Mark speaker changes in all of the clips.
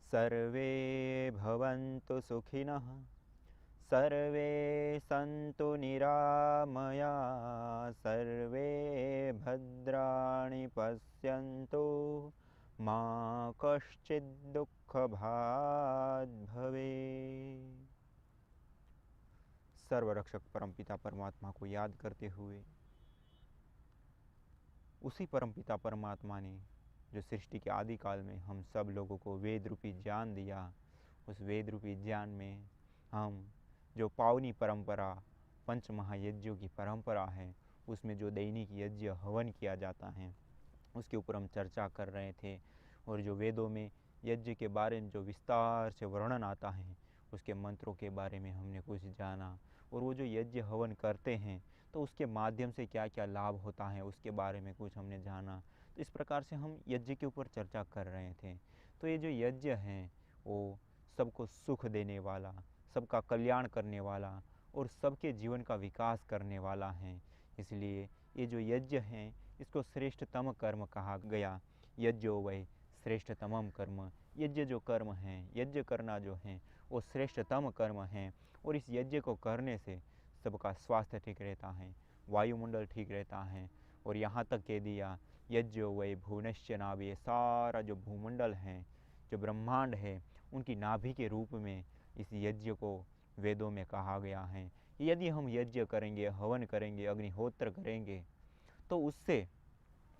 Speaker 1: सर्वे भवन्तु सुखिनः सर्वे सन्तु निरामया सर्वे भद्राणि पश्यन्तु मा कश्चित् दुःखभाग् भवेत्। सर्वरक्षक परमपिता परमात्मा को याद करते हुए, उसी परमपिता परमात्मा ने जो सृष्टि के आदि काल में हम सब लोगों को वेद रूपी ज्ञान दिया, उस वेद रूपी ज्ञान में हम जो पावनी परंपरा पंच महायज्ञों की परंपरा है, उसमें जो दैनिक यज्ञ हवन किया जाता है उसके ऊपर हम चर्चा कर रहे थे। और जो वेदों में यज्ञ के बारे में जो विस्तार से वर्णन आता है उसके मंत्रों के बारे में हमने कुछ जाना। और वो जो यज्ञ हवन करते हैं तो उसके माध्यम से क्या क्या लाभ होता है उसके बारे में कुछ हमने जाना। तो इस प्रकार से हम यज्ञ के ऊपर चर्चा कर रहे थे। तो ये जो यज्ञ हैं वो सबको सुख देने वाला, सबका कल्याण करने वाला और सबके जीवन का विकास करने वाला है। इसलिए ये जो यज्ञ हैं इसको श्रेष्ठतम कर्म कहा गया। यज्ञो वै श्रेष्ठतमम कर्म। यज्ञ जो कर्म हैं, यज्ञ करना जो है वो श्रेष्ठतम कर्म है। और इस यज्ञ को करने से सबका स्वास्थ्य ठीक रहता है, वायुमंडल ठीक रहता है। और यहाँ तक कह दिया यज्ञो वै भुवनश्च नाभि। सारा जो भूमंडल है, जो ब्रह्मांड है, उनकी नाभि के रूप में इस यज्ञ को वेदों में कहा गया है। यदि हम यज्ञ करेंगे, हवन करेंगे, अग्निहोत्र करेंगे तो उससे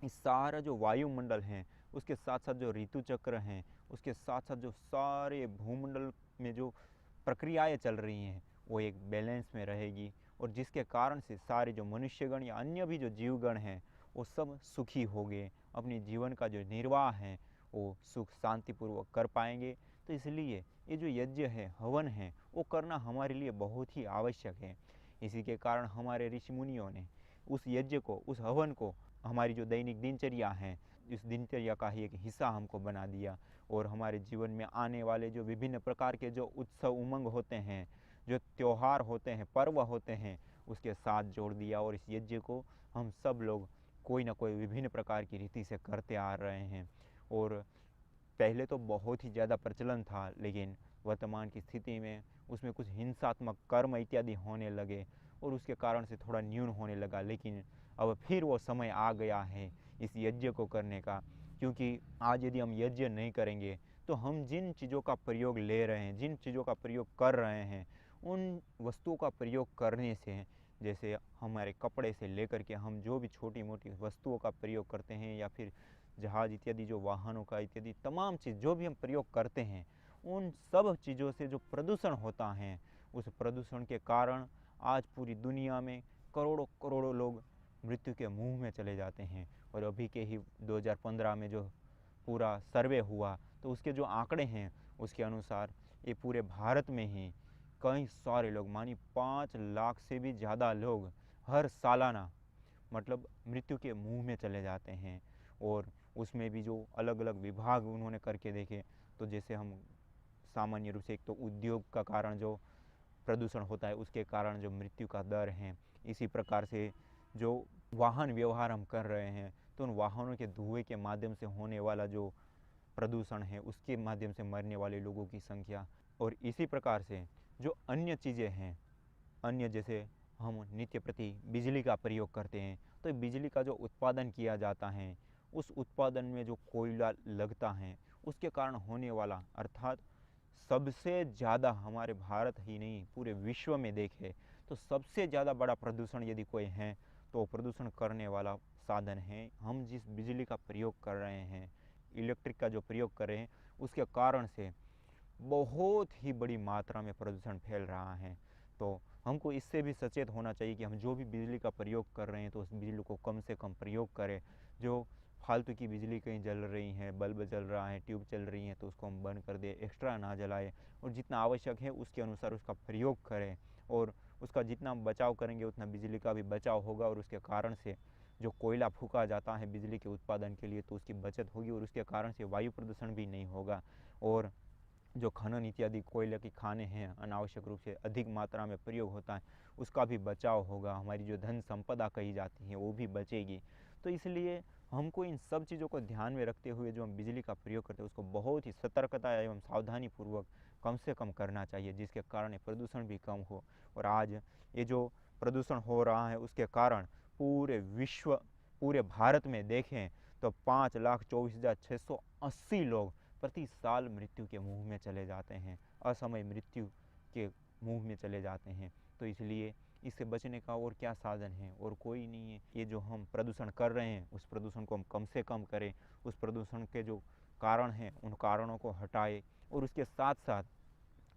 Speaker 1: इस सारा जो वायुमंडल है, उसके साथ साथ जो ऋतु चक्र हैं, उसके साथ साथ जो सारे भूमंडल में जो प्रक्रियाएं चल रही हैं वो एक बैलेंस में रहेगी। और जिसके कारण से सारे जो मनुष्यगण या अन्य भी जो जीवगण हैं वो सब सुखी होंगे, अपने जीवन का जो निर्वाह है वो सुख शांतिपूर्वक कर पाएंगे। तो इसलिए ये जो यज्ञ है, हवन है, वो करना हमारे लिए बहुत ही आवश्यक है। इसी के कारण हमारे ऋषि मुनियों ने उस यज्ञ को, उस हवन को हमारी जो दैनिक दिनचर्या है, इस दिनचर्या का ही एक हिस्सा हमको बना दिया। और हमारे जीवन में आने वाले जो विभिन्न प्रकार के जो उत्सव उमंग होते हैं, जो त्यौहार होते हैं, पर्व होते हैं, उसके साथ जोड़ दिया। और इस यज्ञ को हम सब लोग कोई ना कोई विभिन्न प्रकार की रीति से करते आ रहे हैं। और पहले तो बहुत ही ज़्यादा प्रचलन था, लेकिन वर्तमान की स्थिति में उसमें कुछ हिंसात्मक कर्म इत्यादि होने लगे और उसके कारण से थोड़ा न्यून होने लगा। लेकिन अब फिर वो समय आ गया है इस यज्ञ को करने का, क्योंकि आज यदि हम यज्ञ नहीं करेंगे तो हम जिन चीज़ों का प्रयोग ले रहे हैं, जिन चीज़ों का प्रयोग कर रहे हैं, उन वस्तुओं का प्रयोग करने से, जैसे हमारे कपड़े से लेकर के हम जो भी छोटी मोटी वस्तुओं का प्रयोग करते हैं या फिर जहाज इत्यादि जो वाहनों का इत्यादि तमाम चीज़ जो भी हम प्रयोग करते हैं, उन सब चीज़ों से जो प्रदूषण होता है, उस प्रदूषण के कारण आज पूरी दुनिया में करोड़ों करोड़ों लोग मृत्यु के मुंह में चले जाते हैं। और अभी के ही 2015 में जो पूरा सर्वे हुआ तो उसके जो आंकड़े हैं उसके अनुसार ये पूरे भारत में ही कई सारे लोग, मानी 5 लाख से भी ज़्यादा लोग हर सालाना मतलब मृत्यु के मुंह में चले जाते हैं। और उसमें भी जो अलग अलग विभाग उन्होंने करके देखे, तो जैसे हम सामान्य रूप से एक तो उद्योग का कारण जो प्रदूषण होता है उसके कारण जो मृत्यु का दर है, इसी प्रकार से जो वाहन व्यवहार हम कर रहे हैं तो उन वाहनों के धुएं के माध्यम से होने वाला जो प्रदूषण है उसके माध्यम से मरने वाले लोगों की संख्या। और इसी प्रकार से जो अन्य चीज़ें हैं, अन्य जैसे हम नित्य प्रति बिजली का प्रयोग करते हैं, तो बिजली का जो उत्पादन किया जाता है उस उत्पादन में जो कोयला लगता है उसके कारण होने वाला, अर्थात सबसे ज़्यादा हमारे भारत ही नहीं पूरे विश्व में देखे तो सबसे ज़्यादा बड़ा प्रदूषण यदि कोई है तो प्रदूषण करने वाला साधन है हम जिस बिजली का प्रयोग कर रहे हैं, इलेक्ट्रिक का जो प्रयोग कर रहे हैं, उसके कारण से बहुत ही बड़ी मात्रा में प्रदूषण फैल रहा है। तो हमको इससे भी सचेत होना चाहिए कि हम जो भी बिजली का प्रयोग कर रहे हैं तो उस बिजली को कम से कम प्रयोग करें। जो फालतू की बिजली कहीं जल रही है, बल्ब जल रहा है, ट्यूब चल रही है, तो उसको हम बंद कर दें, एक्स्ट्रा ना जलाएं और जितना आवश्यक है उसके अनुसार उसका प्रयोग करें। और उसका जितना बचाव करेंगे उतना बिजली का भी बचाव होगा और उसके कारण से जो कोयला फूका जाता है बिजली के उत्पादन के लिए तो उसकी बचत होगी और उसके कारण से वायु प्रदूषण भी नहीं होगा। और जो खनन इत्यादि कोयले की खाने हैं अनावश्यक रूप से अधिक मात्रा में प्रयोग होता है उसका भी बचाव होगा, हमारी जो धन संपदा कही जाती है वो भी बचेगी। तो इसलिए हमको इन सब चीज़ों को ध्यान में रखते हुए जो हम बिजली का प्रयोग करते हैं उसको बहुत ही सतर्कता एवं सावधानी पूर्वक कम से कम करना चाहिए, जिसके कारण ये प्रदूषण भी कम हो। और आज ये जो प्रदूषण हो रहा है उसके कारण पूरे विश्व, पूरे भारत में देखें तो 5,24,680 लोग प्रति साल मृत्यु के मुंह में चले जाते हैं, असमय मृत्यु के मुंह में चले जाते हैं। तो इसलिए इससे बचने का और क्या साधन है, और कोई नहीं है। ये जो हम प्रदूषण कर रहे हैं उस प्रदूषण को हम कम से कम करें, उस प्रदूषण के जो कारण हैं उन कारणों को हटाएं। और उसके साथ साथ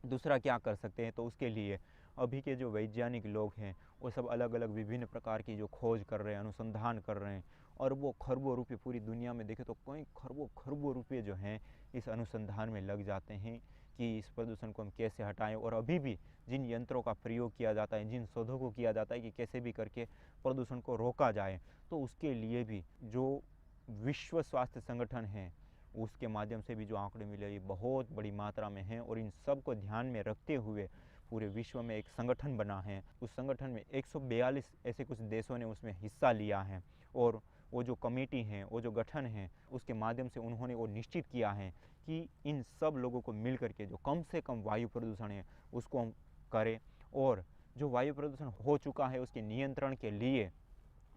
Speaker 1: दूसरा क्या कर सकते हैं, तो उसके लिए अभी के जो वैज्ञानिक लोग हैं वो सब अलग अलग विभिन्न प्रकार की जो खोज कर रहे हैं, अनुसंधान कर रहे हैं। अरबों खरबों रुपये पूरी दुनिया में देखें तो कई खरबों खरबों रुपये जो हैं इस अनुसंधान में लग जाते हैं कि इस प्रदूषण को हम कैसे हटाएं। और अभी भी जिन यंत्रों का प्रयोग किया जाता है, जिन शोधों को किया जाता है कि कैसे भी करके प्रदूषण को रोका जाए, तो उसके लिए भी जो विश्व स्वास्थ्य संगठन है उसके माध्यम से भी जो आंकड़े मिले ये बहुत बड़ी मात्रा में हैं। और इन सब को ध्यान में रखते हुए पूरे विश्व में एक संगठन बना है। उस संगठन में 142 ऐसे कुछ देशों ने उसमें हिस्सा लिया है। और वो जो कमेटी है, वो जो गठन है, उसके माध्यम से उन्होंने वो निश्चित किया है कि इन सब लोगों को मिल करके जो कम से कम वायु प्रदूषण है उसको हम करें। और जो वायु प्रदूषण हो चुका है उसके नियंत्रण के लिए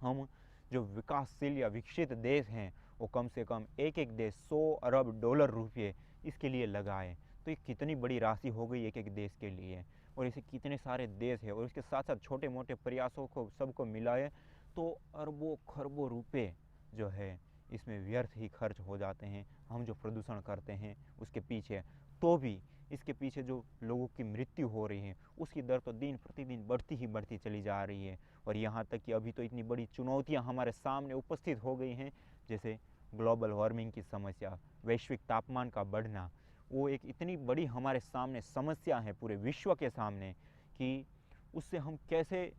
Speaker 1: हम जो विकासशील या विकसित देश हैं वो कम से कम एक एक देश 100 अरब डॉलर रुपये इसके लिए लगाए। तो ये कितनी बड़ी राशि हो गई एक एक देश के लिए, और ऐसे कितने सारे देश हैं। और इसके साथ साथ छोटे मोटे प्रयासों को सबको मिलाए तो अरबों खरबों रुपए जो है इसमें व्यर्थ ही खर्च हो जाते हैं हम जो प्रदूषण करते हैं उसके पीछे। तो भी इसके पीछे जो लोगों की मृत्यु हो रही है उसकी दर तो दिन प्रतिदिन बढ़ती ही बढ़ती चली जा रही है। और यहाँ तक कि अभी तो इतनी बड़ी चुनौतियाँ हमारे सामने उपस्थित हो गई हैं, जैसे ग्लोबल वार्मिंग की समस्या, वैश्विक तापमान का बढ़ना। वो एक इतनी बड़ी हमारे सामने समस्या है पूरे विश्व के सामने कि उससे हम कैसे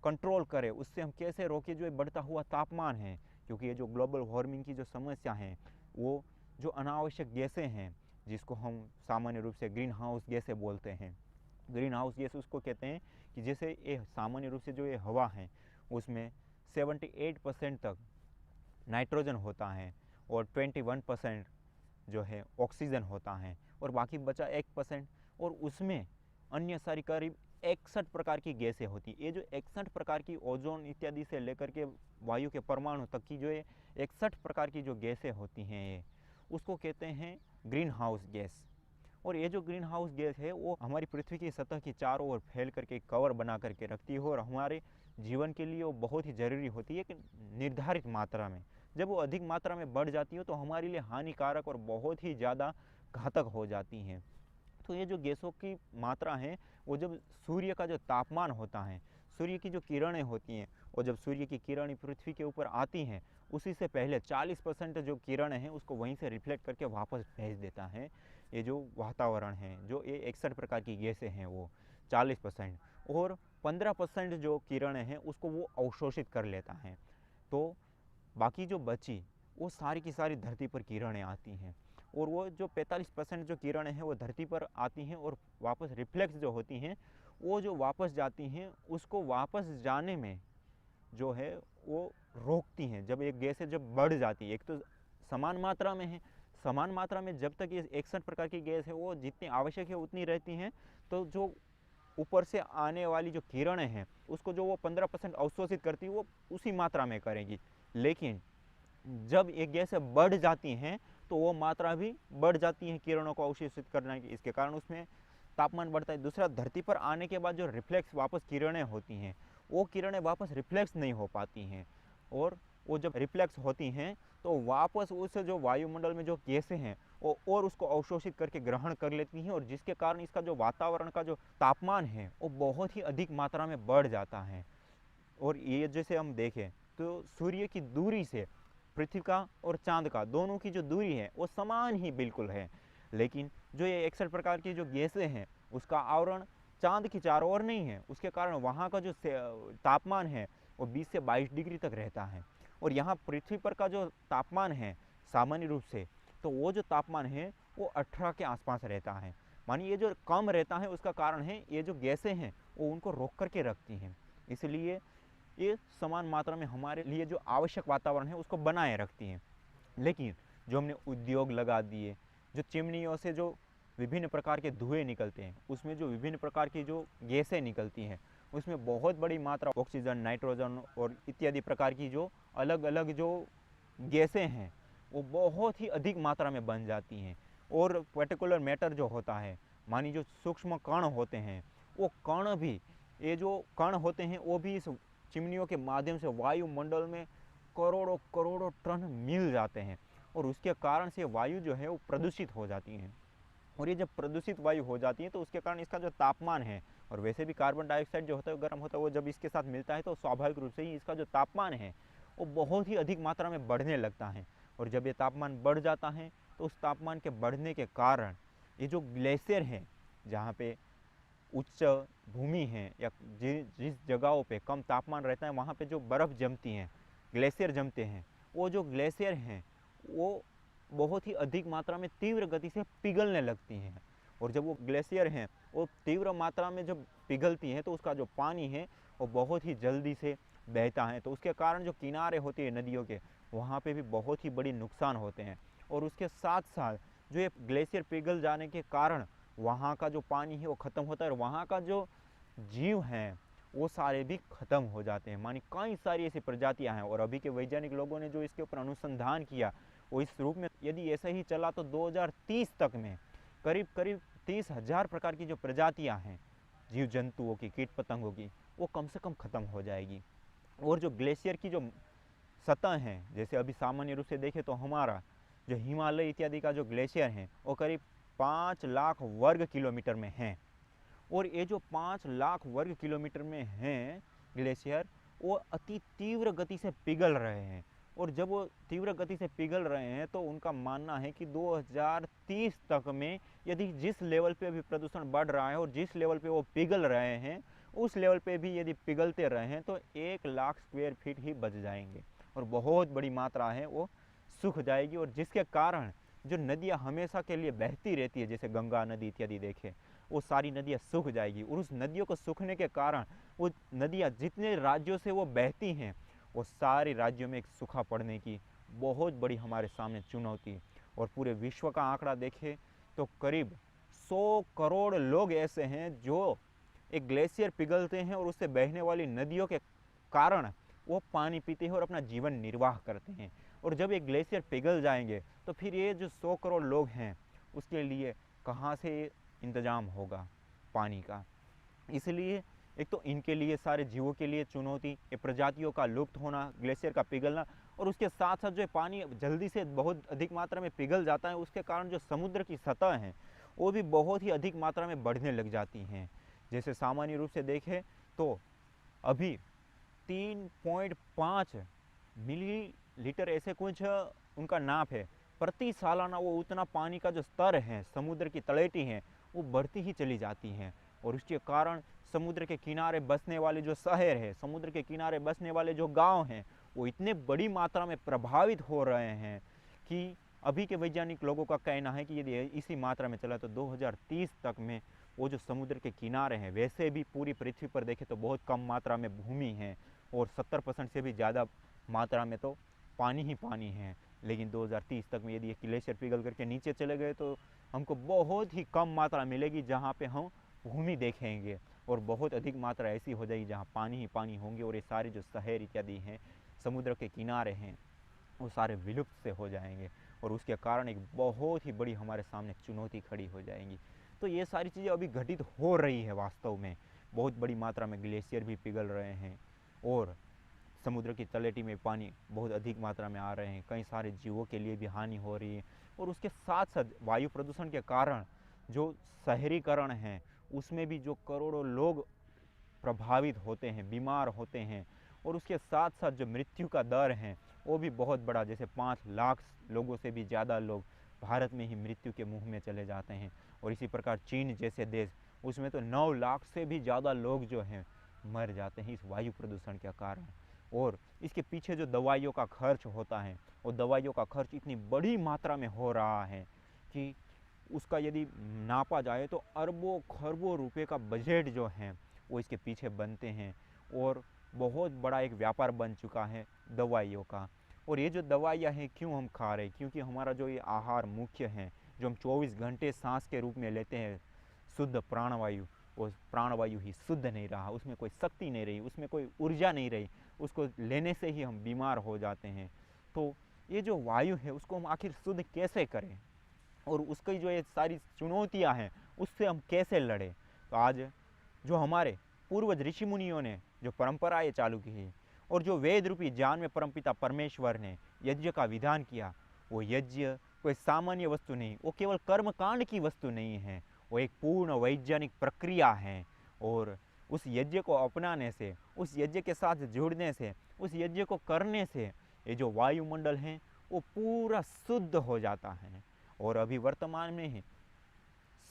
Speaker 1: कंट्रोल करें, उससे हम कैसे रोकें जो ये बढ़ता हुआ तापमान है। क्योंकि ये जो ग्लोबल वार्मिंग की जो समस्या है वो जो अनावश्यक गैसें हैं जिसको हम सामान्य रूप से ग्रीन हाउस गैसें बोलते हैं, ग्रीन हाउस गैस उसको कहते हैं कि जैसे ये सामान्य रूप से जो ये हवा है उसमें 78% तक नाइट्रोजन होता है और 21% जो है ऑक्सीजन होता है, और बाकी बचा 1%। और उसमें अन्य सारी करीब 61 प्रकार की गैसें होती है। ये जो 61 प्रकार की ओजोन इत्यादि से लेकर के वायु के परमाणु तक की जो ये 61 प्रकार की जो गैसें होती हैं ये उसको कहते हैं ग्रीन हाउस गैस। और ये जो ग्रीन हाउस गैस है वो हमारी पृथ्वी की सतह की चारों ओर फैल करके कवर बना करके रखती है, और हमारे जीवन के लिए वो बहुत ही ज़रूरी होती है कि निर्धारित मात्रा में। जब वो अधिक मात्रा में बढ़ जाती है तो हमारे लिए हानिकारक और बहुत ही ज़्यादा घातक हो जाती हैं। तो ये जो गैसों की मात्रा है वो जब सूर्य का जो तापमान होता है, सूर्य की जो किरणें होती हैं, और जब सूर्य की किरणें पृथ्वी के ऊपर आती हैं उसी से पहले 40% जो किरणें हैं उसको वहीं से रिफ्लेक्ट करके वापस भेज देता है ये जो वातावरण है। जो ये 61 प्रकार की गैसें हैं वो 40%, और 15% जो किरणें हैं उसको वो अवशोषित कर लेता है। तो बाकी जो बची वो सारी की सारी धरती पर किरणें आती हैं, और वो जो 45% जो किरणें हैं वो धरती पर आती हैं और वापस रिफ्लेक्स जो होती हैं वो जो वापस जाती हैं उसको वापस जाने में जो है वो रोकती हैं। जब एक गैस जब बढ़ जाती है, एक तो समान मात्रा में है, समान मात्रा में जब तक ये 61 प्रकार की गैस है वो जितनी आवश्यक है उतनी रहती हैं, तो जो ऊपर से आने वाली जो किरणें हैं उसको जो वो 15% अवशोषित करती है वो उसी मात्रा में करेगी। लेकिन जब एक गैस बढ़ जाती हैं तो वो मात्रा भी बढ़ जाती है किरणों को अवशोषित करने की, इसके कारण उसमें तापमान बढ़ता है। दूसरा, धरती पर आने के बाद जो रिफ्लेक्स वापस किरणें होती हैं वो किरणें वापस रिफ्लेक्स नहीं हो पाती हैं, और वो जब रिफ्लेक्स होती हैं तो वापस उस जो वायुमंडल में जो गैसें हैं वो और उसको अवशोषित करके ग्रहण कर लेती हैं, और जिसके कारण इसका जो वातावरण का जो तापमान है वो बहुत ही अधिक मात्रा में बढ़ जाता है। और ये जैसे हम देखें तो सूर्य की दूरी से पृथ्वी का और चांद का दोनों की जो दूरी है वो समान ही बिल्कुल है, लेकिन जो ये 61 प्रकार की जो गैसें हैं उसका आवरण चांद की चारों ओर नहीं है, उसके कारण वहाँ का जो तापमान है वो 20 से 22 डिग्री तक रहता है। और यहाँ पृथ्वी पर का जो तापमान है सामान्य रूप से तो वो जो तापमान है वो 18 के आसपास रहता है। मानिए ये जो कम रहता है उसका कारण है ये जो गैसें हैं वो उनको रोक करके रखती हैं। इसलिए ये समान मात्रा में हमारे लिए जो आवश्यक वातावरण है उसको बनाए रखती हैं। लेकिन जो हमने उद्योग लगा दिए, जो चिमनियों से जो विभिन्न प्रकार के धुएँ निकलते हैं, उसमें जो विभिन्न प्रकार की जो गैसें निकलती हैं, उसमें बहुत बड़ी मात्रा ऑक्सीजन, नाइट्रोजन और इत्यादि प्रकार की जो अलग अलग जो गैसें हैं वो बहुत ही अधिक मात्रा में बन जाती हैं। और पर्टिकुलर मैटर जो होता है, मानी जो सूक्ष्म कण होते हैं, वो कण भी, ये जो कण होते हैं वो भी इस चिमनियों के माध्यम से वायुमंडल में करोड़ों करोड़ों टन मिल जाते हैं और उसके कारण से वायु जो है वो प्रदूषित हो जाती है। और ये जब प्रदूषित वायु हो जाती है तो उसके कारण इसका जो तापमान है, और वैसे भी कार्बन डाइऑक्साइड जो होता है गर्म होता है, वो जब इसके साथ मिलता है तो स्वाभाविक रूप से ही इसका जो तापमान है वो बहुत ही अधिक मात्रा में बढ़ने लगता है। और जब ये तापमान बढ़ जाता है तो उस तापमान के बढ़ने के कारण ये जो ग्लेशियर हैं, जहाँ पे उच्च भूमि है या जिस जगहों पे कम तापमान रहता है वहाँ पे जो बर्फ़ जमती हैं, ग्लेशियर जमते हैं, वो जो ग्लेशियर हैं वो बहुत ही अधिक मात्रा में तीव्र गति से पिघलने लगती हैं। और जब वो ग्लेशियर हैं वो तीव्र मात्रा में जब पिघलती हैं तो उसका जो पानी है वो बहुत ही जल्दी से बहता है। तो उसके कारण जो किनारे होते हैं नदियों के, वहाँ पे भी बहुत ही बड़ी नुकसान होते हैं। और उसके साथ साथ जो ये ग्लेशियर पिघल जाने के कारण वहाँ का जो पानी है वो ख़त्म होता है और वहाँ का जो जीव हैं वो सारे भी ख़त्म हो जाते हैं। मानी कई सारी ऐसी प्रजातियाँ हैं। और अभी के वैज्ञानिक लोगों ने जो इसके ऊपर अनुसंधान किया वो इस रूप में, यदि ऐसा ही चला तो 2030 तक में करीब करीब 30,000 प्रकार की जो प्रजातियाँ हैं जीव जंतुओं की, कीट पतंगों की, वो कम से कम ख़त्म हो जाएगी। और जो ग्लेशियर की जो सतह हैं, जैसे अभी सामान्य रूप से देखें तो हमारा जो हिमालय इत्यादि का जो ग्लेशियर है वो करीब 5 लाख वर्ग किलोमीटर में हैं। और ये जो 5 लाख वर्ग किलोमीटर में हैं ग्लेशियर, वो अति तीव्र गति से पिघल रहे हैं। और जब वो तीव्र गति से पिघल रहे हैं तो उनका मानना है कि 2030 तक में यदि जिस लेवल पे अभी प्रदूषण बढ़ रहा है और जिस लेवल पे वो पिघल रहे हैं उस लेवल पे भी यदि पिघलते रहे हैं तो 1 लाख स्क्वायर फीट ही बच जाएंगे और बहुत बड़ी मात्रा है वो सूख जाएगी। और जिसके कारण जो नदियाँ हमेशा के लिए बहती रहती है, जैसे गंगा नदी इत्यादि देखें, वो सारी नदियाँ सूख जाएगी। और उस नदियों को सूखने के कारण वो नदियाँ जितने राज्यों से वो बहती हैं वो सारे राज्यों में एक सूखा पड़ने की बहुत बड़ी हमारे सामने चुनौती। और पूरे विश्व का आंकड़ा देखें तो करीब 100 करोड़ लोग ऐसे हैं जो एक ग्लेशियर पिघलते हैं और उससे बहने वाली नदियों के कारण वो पानी पीते हैं और अपना जीवन निर्वाह करते हैं। और जब ये ग्लेशियर पिघल जाएंगे तो फिर ये जो 100 करोड़ लोग हैं उसके लिए कहाँ से इंतज़ाम होगा पानी का। इसलिए एक तो इनके लिए, सारे जीवों के लिए चुनौती, ये प्रजातियों का लुप्त होना, ग्लेशियर का पिघलना, और उसके साथ साथ जो पानी जल्दी से बहुत अधिक मात्रा में पिघल जाता है उसके कारण जो समुद्र की सतह है वो भी बहुत ही अधिक मात्रा में बढ़ने लग जाती हैं। जैसे सामान्य रूप से देखें तो अभी 3.5 मिलीलीटर ऐसे कुछ उनका नाप है प्रति सालाना, वो उतना पानी का जो स्तर है समुद्र की तलहटी है वो बढ़ती ही चली जाती हैं। और उसके कारण समुद्र के किनारे बसने वाले जो शहर है, समुद्र के किनारे बसने वाले जो गांव हैं वो इतने बड़ी मात्रा में प्रभावित हो रहे हैं कि अभी के वैज्ञानिक लोगों का कहना है कि यदि इसी मात्रा में चला तो 2030 तक में वो जो समुद्र के किनारे हैं, वैसे भी पूरी पृथ्वी पर देखें तो बहुत कम मात्रा में भूमि है और 70% से भी ज़्यादा मात्रा में तो पानी ही पानी है। लेकिन 2030 तक में यदि ये ग्लेशियर पिघल करके नीचे चले गए तो हमको बहुत ही कम मात्रा मिलेगी जहाँ पे हम भूमि देखेंगे, और बहुत अधिक मात्रा ऐसी हो जाएगी जहाँ पानी ही पानी होंगे। और ये सारे जो शहर इत्यादि हैं समुद्र के किनारे हैं वो सारे विलुप्त से हो जाएंगे और उसके कारण एक बहुत ही बड़ी हमारे सामने चुनौती खड़ी हो जाएंगी। तो ये सारी चीज़ें अभी घटित हो रही है वास्तव में। बहुत बड़ी मात्रा में ग्लेशियर भी पिघल रहे हैं और समुद्र की तलहटी में पानी बहुत अधिक मात्रा में आ रहे हैं, कई सारे जीवों के लिए भी हानि हो रही है। और उसके साथ साथ वायु प्रदूषण के कारण जो शहरीकरण है उसमें भी जो करोड़ों लोग प्रभावित होते हैं, बीमार होते हैं, और उसके साथ साथ जो मृत्यु का दर है वो भी बहुत बड़ा, जैसे 5 लाख लोगों से भी ज़्यादा लोग भारत में ही मृत्यु के मुंह में चले जाते हैं। और इसी प्रकार चीन जैसे देश, उसमें तो 9 लाख से भी ज़्यादा लोग जो हैं मर जाते हैं इस वायु प्रदूषण के कारण। और इसके पीछे जो दवाइयों का खर्च होता है वो दवाइयों का खर्च इतनी बड़ी मात्रा में हो रहा है कि उसका यदि नापा जाए तो अरबों खरबों रुपए का बजट जो है वो इसके पीछे बनते हैं। और बहुत बड़ा एक व्यापार बन चुका है दवाइयों का। और ये जो दवाइयाँ हैं क्यों हम खा रहे हैं, क्योंकि हमारा जो ये आहार मुख्य है, जो हम 24 घंटे सांस के रूप में लेते हैं शुद्ध प्राणवायु, वो प्राणवायु ही शुद्ध नहीं रहा, उसमें कोई शक्ति नहीं रही, उसमें कोई ऊर्जा नहीं रही, उसको लेने से ही हम बीमार हो जाते हैं। तो ये जो वायु है उसको हम आखिर शुद्ध कैसे करें, और उसकी जो ये सारी चुनौतियां हैं उससे हम कैसे लड़ें। तो आज जो हमारे पूर्वज ऋषि मुनियों ने जो परंपराएं चालू की है, और जो वेद रूपी ज्ञान में परमपिता परमेश्वर ने यज्ञ का विधान किया, वो यज्ञ कोई सामान्य वस्तु नहीं, वो केवल कर्मकांड की वस्तु नहीं है, वो एक पूर्ण वैज्ञानिक प्रक्रिया है। और उस यज्ञ को अपनाने से, उस यज्ञ के साथ जुड़ने से, उस यज्ञ को करने से ये जो वायुमंडल है वो पूरा शुद्ध हो जाता है। और अभी वर्तमान में ही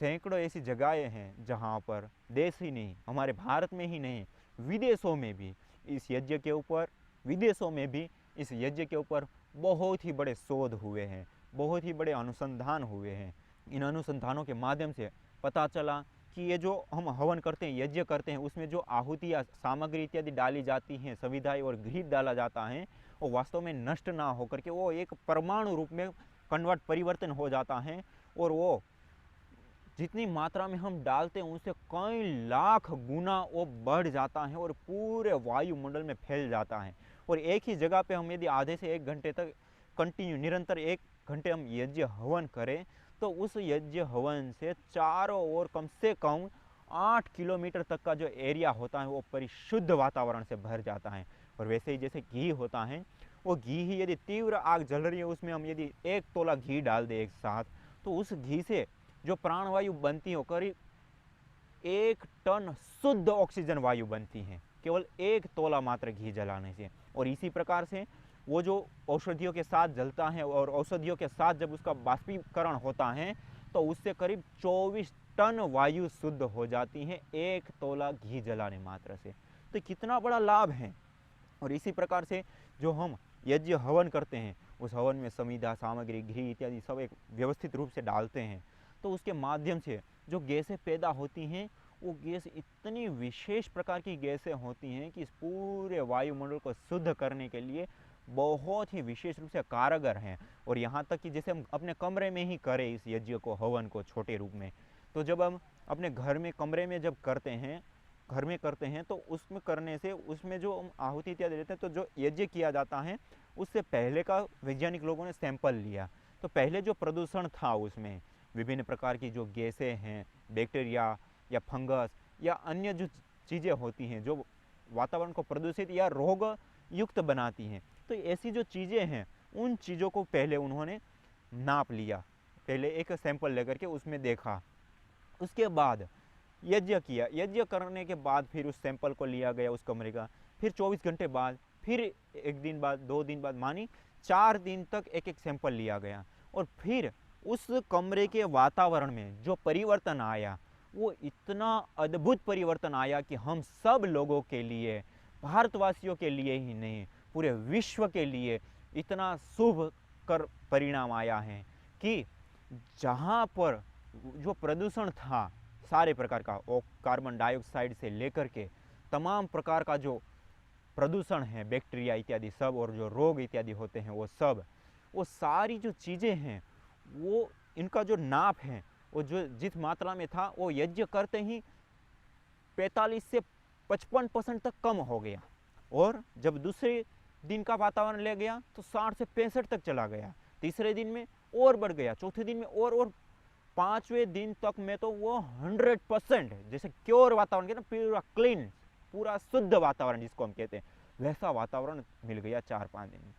Speaker 1: सैकड़ों ऐसी जगहें हैं जहाँ पर देश ही नहीं, हमारे भारत में ही नहीं, विदेशों में भी इस यज्ञ के ऊपर, विदेशों में भी इस यज्ञ के ऊपर बहुत ही बड़े शोध हुए हैं, बहुत ही बड़े अनुसंधान हुए हैं। इन अनुसंधानों के माध्यम से पता चला कि ये जो हम हवन करते हैं, यज्ञ करते हैं, उसमें जो आहुति या सामग्री इत्यादि डाली जाती हैं, सविधाई और घृत डाला जाता है, वो वास्तव में नष्ट ना होकर के वो एक परमाणु रूप में परिवर्तन हो जाता है, और वो जितनी मात्रा में हम डालते हैं उससे कई लाख गुना वो बढ़ जाता है और पूरे वायुमंडल में फैल जाता है। और एक ही जगह पे हम यदि आधे से 1 घंटे तक कंटिन्यू निरंतर 1 घंटे हम यज्ञ हवन करें, तो उस यज्ञ हवन से चारों ओर कम से कम 8 किलोमीटर तक का जो एरिया होता है वो परिशुद्ध वातावरण से भर जाता है। और वैसे ही जैसे घी होता है, वो घी ही यदि तीव्र आग जल रही है, उसमें हम यदि 1 तोला घी डाल दें एक साथ, तो उस घी से जो प्राणवायु बनती हो करीब 1 टन शुद्ध ऑक्सीजन वायु बनती है, केवल 1 तोला मात्र घी जलाने से। और इसी प्रकार से वो जो औषधियों के साथ जलता है, और औषधियों के साथ जब उसका बाष्पीकरण होता है, तो उससे करीब 24 टन वायु शुद्ध हो जाती है 1 तोला घी जलाने मात्र से। तो कितना बड़ा लाभ है। और इसी प्रकार से जो हम यज्ञ हवन करते हैं, उस हवन में समिधा, सामग्री, घी इत्यादि सब एक व्यवस्थित रूप से डालते हैं, तो उसके माध्यम से जो गैसें पैदा होती हैं, वो गैस इतनी विशेष प्रकार की गैसें होती हैं कि इस पूरे वायुमंडल को शुद्ध करने के लिए बहुत ही विशेष रूप से कारगर हैं। और यहाँ तक कि जैसे हम अपने कमरे में ही करें इस यज्ञ को, हवन को छोटे रूप में, तो जब हम अपने घर में कमरे में जब करते हैं, घर में करते हैं, तो उसमें करने से उसमें जो हम आहुति इत्यादि देते हैं, तो जो यज्ञ किया जाता है उससे पहले का वैज्ञानिक लोगों ने सैंपल लिया, तो पहले जो प्रदूषण था उसमें विभिन्न प्रकार की जो गैसें हैं, बैक्टीरिया या फंगस या अन्य जो चीज़ें होती हैं जो वातावरण को प्रदूषित या रोग युक्त बनाती हैं, तो ऐसी जो चीज़ें हैं उन चीज़ों को पहले उन्होंने नाप लिया, पहले एक सैंपल लेकर के उसमें देखा, उसके बाद यज्ञ किया। यज्ञ करने के बाद फिर उस सैंपल को लिया गया उस कमरे का, फिर 24 घंटे बाद, फिर 1 दिन बाद, 2 दिन बाद, मानी 4 दिन तक एक एक सैंपल लिया गया। और फिर उस कमरे के वातावरण में जो परिवर्तन आया, वो इतना अद्भुत परिवर्तन आया कि हम सब लोगों के लिए, भारतवासियों के लिए ही नहीं, पूरे विश्व के लिए इतना शुभ कर परिणाम आया है कि जहाँ पर जो प्रदूषण था सारे प्रकार का, कार्बन डाइऑक्साइड से लेकर के तमाम प्रकार का जो प्रदूषण है, बैक्टीरिया इत्यादि सब, और जो रोग इत्यादि होते हैं वो सब, वो सारी जो चीज़ें हैं, वो इनका जो नाप है वो जो जिस मात्रा में था वो यज्ञ करते ही 45 से 55% तक कम हो गया। और जब दूसरे दिन का वातावरण ले गया तो 60 से 65 तक चला गया, तीसरे दिन में और बढ़ गया, चौथे दिन में और 5वें दिन तक में तो वो 100% जैसे क्योर वातावरण के ना, पूरा क्लीन, पूरा शुद्ध वातावरण जिसको हम कहते हैं, वैसा वातावरण मिल गया 4-5 दिन में।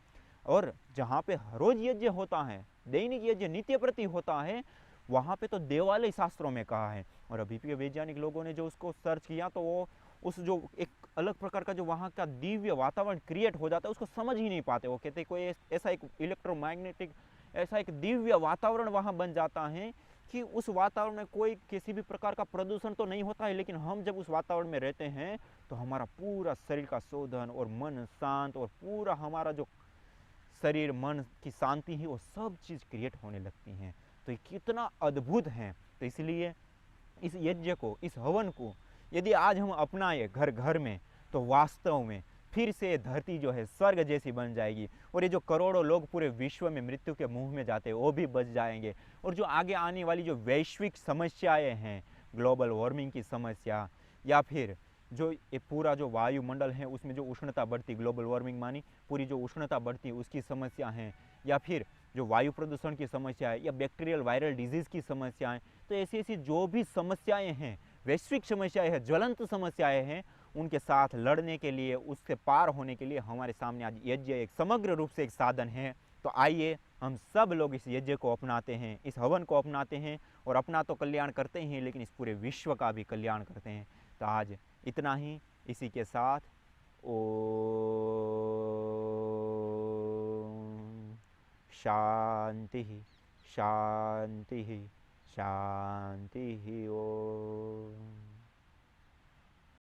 Speaker 1: और जहाँ पे रोज यज्ञ होता है, दैनिक यज्ञ नित्य प्रति होता है, वहाँ पे तो देवालय शास्त्रों में कहा है। और अभी भी वैज्ञानिक लोगों ने जो उसको सर्च किया, तो वो उस जो एक अलग प्रकार का जो वहाँ का दिव्य वातावरण क्रिएट हो जाता है उसको समझ ही नहीं पाते। वो कहते कोई ऐसा एक इलेक्ट्रोमैग्नेटिक, ऐसा एक दिव्य वातावरण वहाँ बन जाता है कि उस वातावरण में कोई किसी भी प्रकार का प्रदूषण तो नहीं होता है, लेकिन हम जब उस वातावरण में रहते हैं तो हमारा पूरा शरीर का शोधन और मन शांत, और पूरा हमारा जो शरीर मन की शांति है वो सब चीज़ क्रिएट होने लगती हैं। तो ये कितना अद्भुत है। तो इसलिए इस यज्ञ को, इस हवन को यदि आज हम अपनाएं घर घर में, तो वास्तव में फिर से धरती जो है स्वर्ग जैसी बन जाएगी, और ये जो करोड़ों लोग पूरे विश्व में मृत्यु के मुंह में जाते हैं वो भी बच जाएंगे। और जो आगे आने वाली जो वैश्विक समस्याएं हैं, ग्लोबल वार्मिंग की समस्या, या फिर जो ये पूरा जो वायुमंडल है उसमें जो उष्णता बढ़ती, ग्लोबल वार्मिंग मानी पूरी जो उष्णता बढ़ती है उसकी समस्या है, या फिर जो वायु प्रदूषण की समस्या है, या बैक्टीरियल वायरल डिजीज़ की समस्याएं, तो ऐसी ऐसी जो भी समस्याएं हैं, वैश्विक समस्याएं हैं, ज्वलंत समस्याएं हैं, उनके साथ लड़ने के लिए, उससे पार होने के लिए हमारे सामने आज यज्ञ एक समग्र रूप से एक साधन है। तो आइए हम सब लोग इस यज्ञ को अपनाते हैं, इस हवन को अपनाते हैं, और अपना तो कल्याण करते ही हैं लेकिन इस पूरे विश्व का भी कल्याण करते हैं। तो आज इतना ही, इसी के साथ ओम शांति शांति शांति ओम।